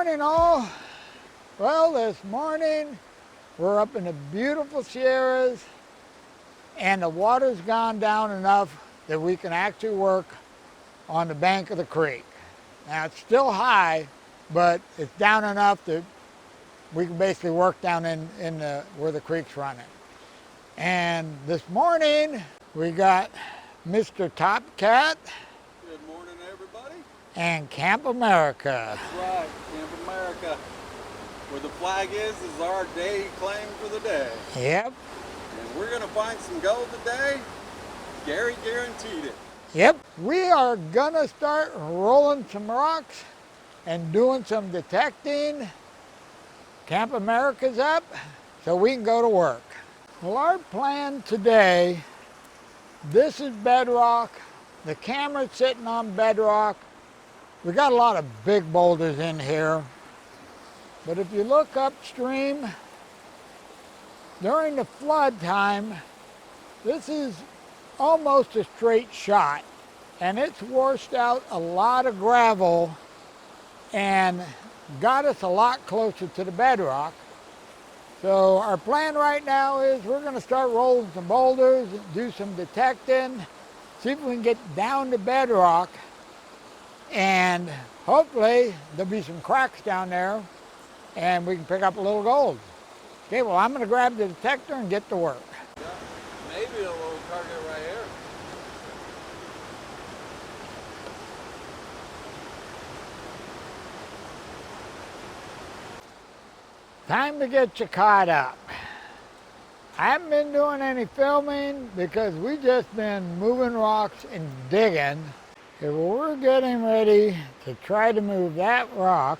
morning all. Well, this morning we're up in the beautiful Sierras and the water's gone down enough that we can actually work on the bank of the creek. Now it's still high, but it's down enough that we can basically work down in where the creek's running. And this morning we got Mr. Top Cat. Good morning, everybody. And Camp America. That's right, Camp America. Where the flag is our day claim for the day. Yep. And we're gonna find some gold today. Gary guaranteed it. Yep. We are gonna start rolling some rocks and doing some detecting. Camp America's up, so we can go to work. Well, our plan today, this is bedrock. The camera's sitting on bedrock. We got a lot of big boulders in here. But if you look upstream, during the flood time, this is almost a straight shot. And it's washed out a lot of gravel and got us a lot closer to the bedrock. So our plan right now is we're going to start rolling some boulders, do some detecting, see if we can get down to bedrock, and hopefully there'll be some cracks down there and we can pick up a little gold. Okay, well, I'm going to grab the detector and get to work. Yeah, maybe a little target right here. Time to get you caught up. I haven't been doing any filming because we just been moving rocks and digging. Okay, well, we're getting ready to try to move that rock.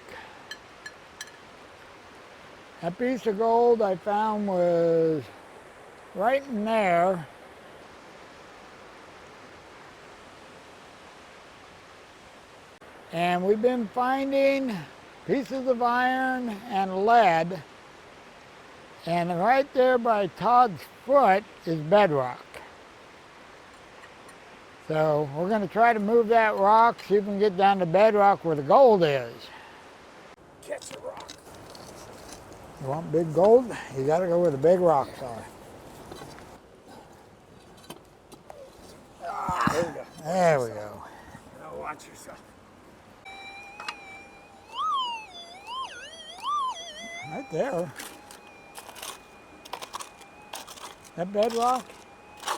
That piece of gold I found was right in there. And we've been finding pieces of iron and lead. And right there by Todd's foot is bedrock. So we're going to try to move that rock, see if we can get down to bedrock where the gold is. Catch the rock. You want big gold? You got to go where the big rocks are. There we go. There we go. Now watch yourself. Right there. That bedrock?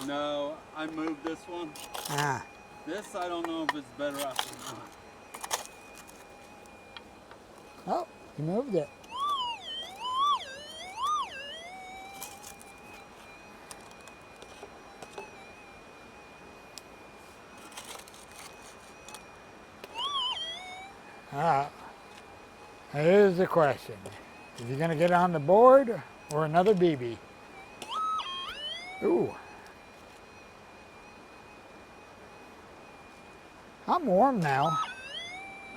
No, I moved this one. Ah. This, I don't know if it's bedrock or not. Oh, you moved it. Ah. Here's the question. Is he going to get on the board or another BB? Ooh. I'm warm now.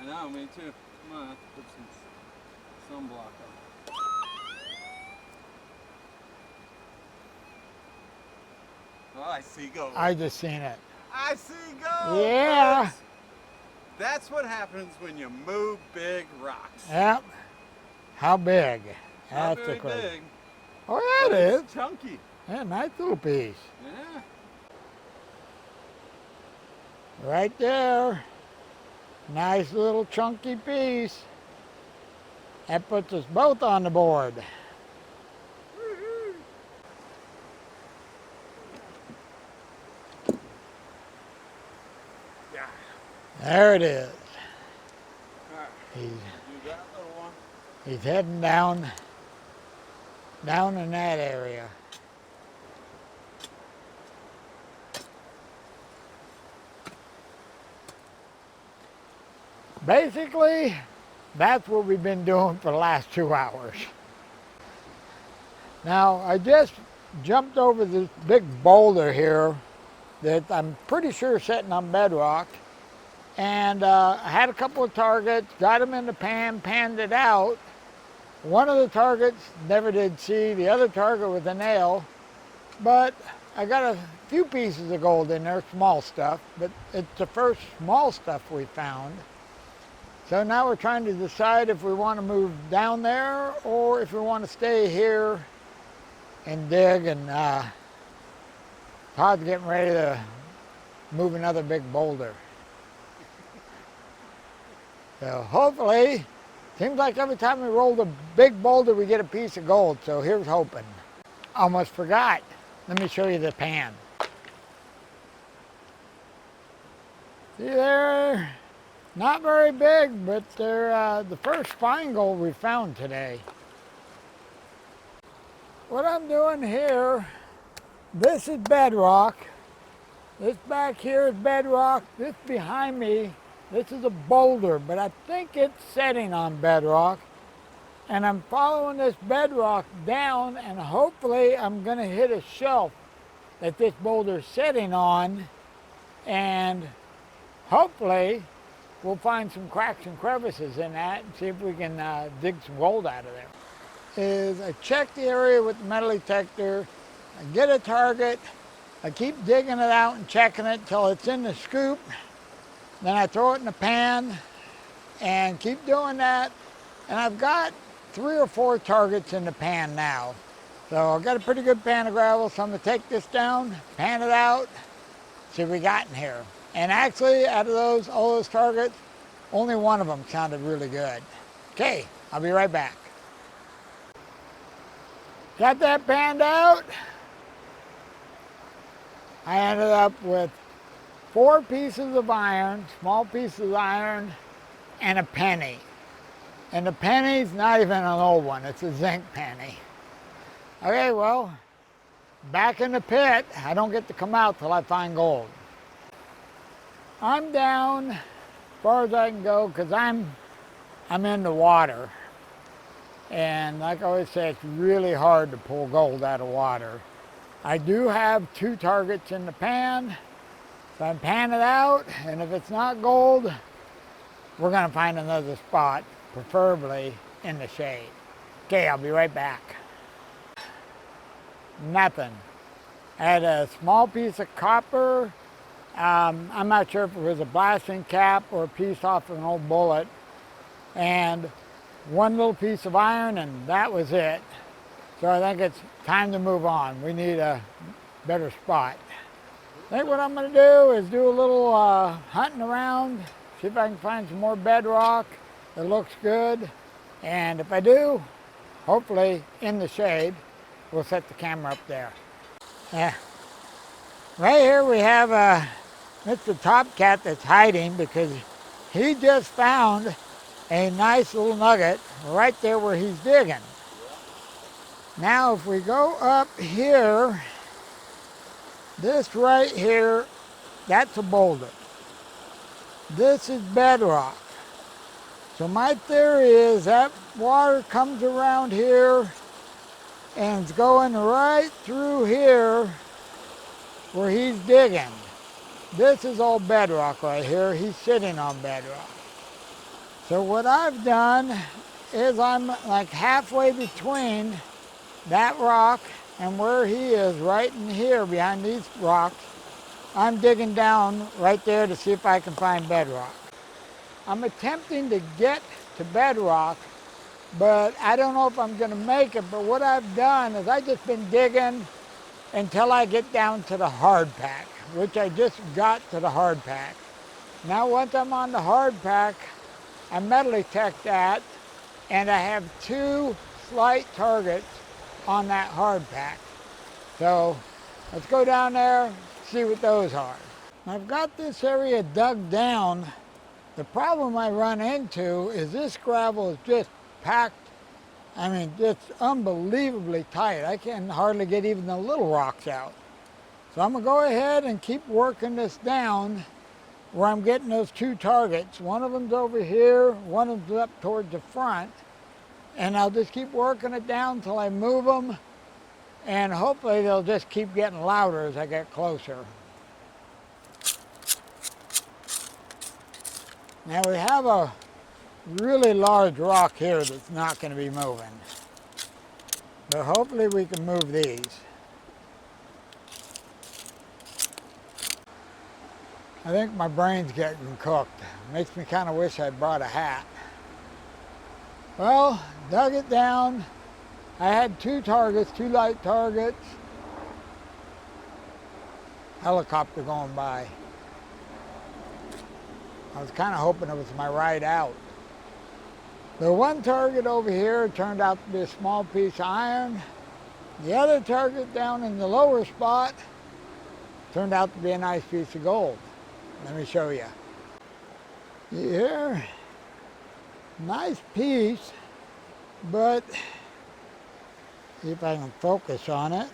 I know, me too. Come on, put some sunblock on. Oh, I see gold. I just seen it. I see gold. Yeah. Folks. That's what happens when you move big rocks. Yep. How big? Not That's very the question. big. Oh, But that is. it's chunky. Yeah, nice little piece. Yeah. Right there. Nice little chunky piece. That puts us both on the board. Yeah. There it is. All right. He's, Do that little one. he's heading down in that area. Basically, that's what we've been doing for the last 2 hours. Now, I just jumped over this big boulder here that I'm pretty sure is sitting on bedrock. And I had a couple of targets, got them in the pan, panned it out. One of the targets never did see, the other target with a nail. But I got a few pieces of gold in there, small stuff, but it's the first small stuff we found. So now we're trying to decide if we want to move down there or if we want to stay here and dig. And Todd's getting ready to move another big boulder. So hopefully, seems like every time we roll the big boulder, we get a piece of gold. So here's hoping. Almost forgot. Let me show you the pan. See there? Not very big, but they're the first fine gold we found today. What I'm doing here, this is bedrock. This back here is bedrock. This behind me, this is a boulder, but I think it's setting on bedrock. And I'm following this bedrock down, and hopefully I'm going to hit a shelf that this boulder is sitting on, and hopefully we'll find some cracks and crevices in that and see if we can dig some gold out of there. I check the area with the metal detector, I get a target, I keep digging it out and checking it until it's in the scoop, then I throw it in the pan and keep doing that, and I've got 3 or 4 targets in the pan now. So I've got a pretty good pan of gravel, so I'm going to take this down, pan it out, see what we got in here. And actually, out of all those targets, only one of them sounded really good. Okay, I'll be right back. Got that panned out. I ended up with 4 pieces of iron, small pieces of iron, and a penny. And the penny's not even an old one, it's a zinc penny. Okay, well, back in the pit. I don't get to come out till I find gold. I'm down as far as I can go because I'm in the water. And like I always say, it's really hard to pull gold out of water. I do have 2 targets in the pan, so I pan it out, and if it's not gold, we're gonna find another spot, preferably in the shade. Okay, I'll be right back. Nothing. I had a small piece of copper. I'm not sure if it was a blasting cap or a piece off of an old bullet, and 1 little piece of iron, and that was it. So I think it's time to move on. We need a better spot. I think what I'm going to do is do a little hunting around, see if I can find some more bedrock that looks good. And if I do, hopefully in the shade, we'll set the camera up there. Yeah. Right here we have Mr. Topcat that's hiding because he just found a nice little nugget right there where he's digging. Now if we go up here, this right here, that's a boulder. This is bedrock. So my theory is that water comes around here and it's going right through here where he's digging. This is all bedrock right here. He's sitting on bedrock. So what I've done is I'm like halfway between that rock and where he is, right in here behind these rocks. I'm digging down right there to see if I can find bedrock. I'm attempting to get to bedrock, but I don't know if I'm going to make it. But what I've done is I've just been digging until I get down to the hard pack, which I just got to the hard pack. Now once I'm on the hard pack, I metal detect that, and I have 2 slight targets on that hard pack. So let's go down there, see what those are. I've got this area dug down. The problem I run into is this gravel is just packed. I mean, it's unbelievably tight. I can hardly get even the little rocks out. So I'm gonna go ahead and keep working this down where I'm getting those 2 targets. One of them's over here, one of them's up towards the front. And I'll just keep working it down till I move them, and hopefully they'll just keep getting louder as I get closer. Now we have a really large rock here that's not going to be moving, but hopefully we can move these. I think my brain's getting cooked. Makes me kind of wish I brought a hat. Well, dug it down. I had 2 targets, 2 light targets. Helicopter going by. I was kind of hoping it was my ride out. The one target over here turned out to be a small piece of iron. The other target down in the lower spot turned out to be a nice piece of gold. Let me show you. Here, nice piece, but see if I can focus on it.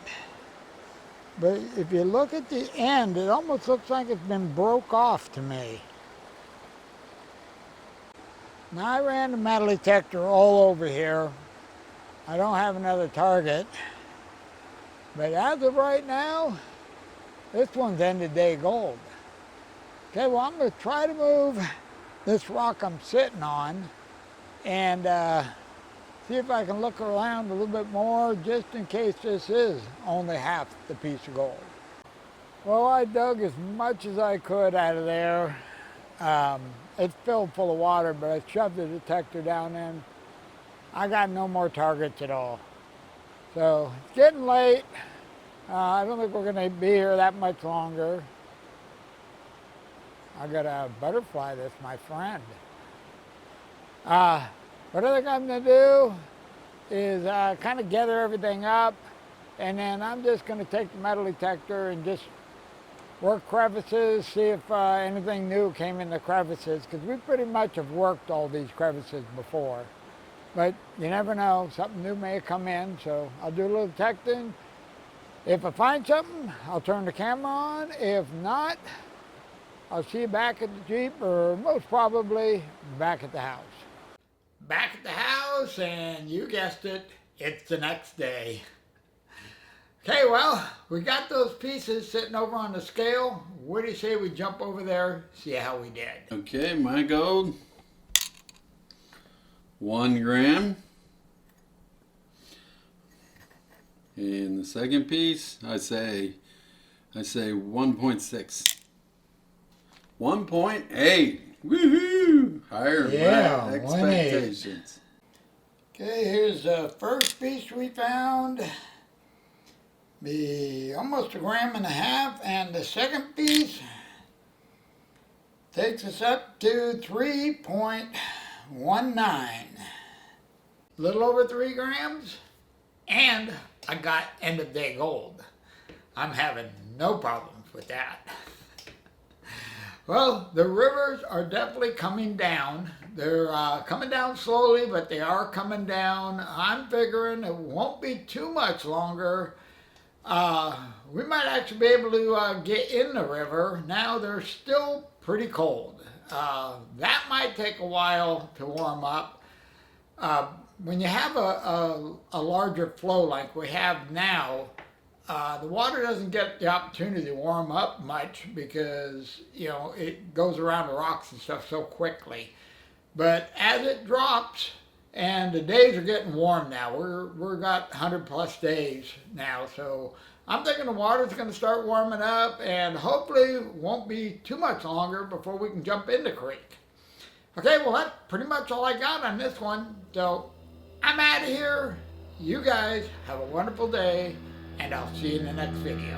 But if you look at the end, it almost looks like it's been broke off to me. Now I ran the metal detector all over here. I don't have another target. But as of right now, this one's end of day gold. Okay, well I'm going to try to move this rock I'm sitting on and see if I can look around a little bit more just in case this is only half the piece of gold. Well, I dug as much as I could out of there. It's filled full of water, but I shoved the detector down in. I got no more targets at all. So it's getting late. I don't think we're going to be here that much longer. I got to butterfly this, my friend. What I think I'm going to do is kind of gather everything up, and then I'm just going to take the metal detector and just work crevices, see if anything new came in the crevices, because we pretty much have worked all these crevices before. But you never know, something new may have come in, so I'll do a little detecting. If I find something, I'll turn the camera on. If not, I'll see you back at the Jeep, or most probably back at the house. Back at the house, and you guessed it, it's the next day. Okay, well, we got those pieces sitting over on the scale. What do you say we jump over there, see how we did? Okay, my gold, 1 gram. And the second piece, I say 1.6. 1.8. Woohoo! Higher my expectations. Okay, here's the first piece we found. Be almost 1.5 grams, and the second piece takes us up to 3.19. A little over 3 grams, and I got end of day gold. I'm having no problems with that. Well, the rivers are definitely coming down. They're coming down slowly, but they are coming down. I'm figuring it won't be too much longer. We might actually be able to get in the river. Now they're still pretty cold. That might take a while to warm up. When you have a larger flow like we have now, the water doesn't get the opportunity to warm up much because, you know, it goes around the rocks and stuff so quickly. But as it drops, and the days are getting warm now, we're got 100+ days now, so I'm thinking the water's going to start warming up, and hopefully it won't be too much longer before we can jump in the creek. Okay, well that's pretty much all I got on this one, so I'm out of here. You guys have a wonderful day, and I'll see you in the next video.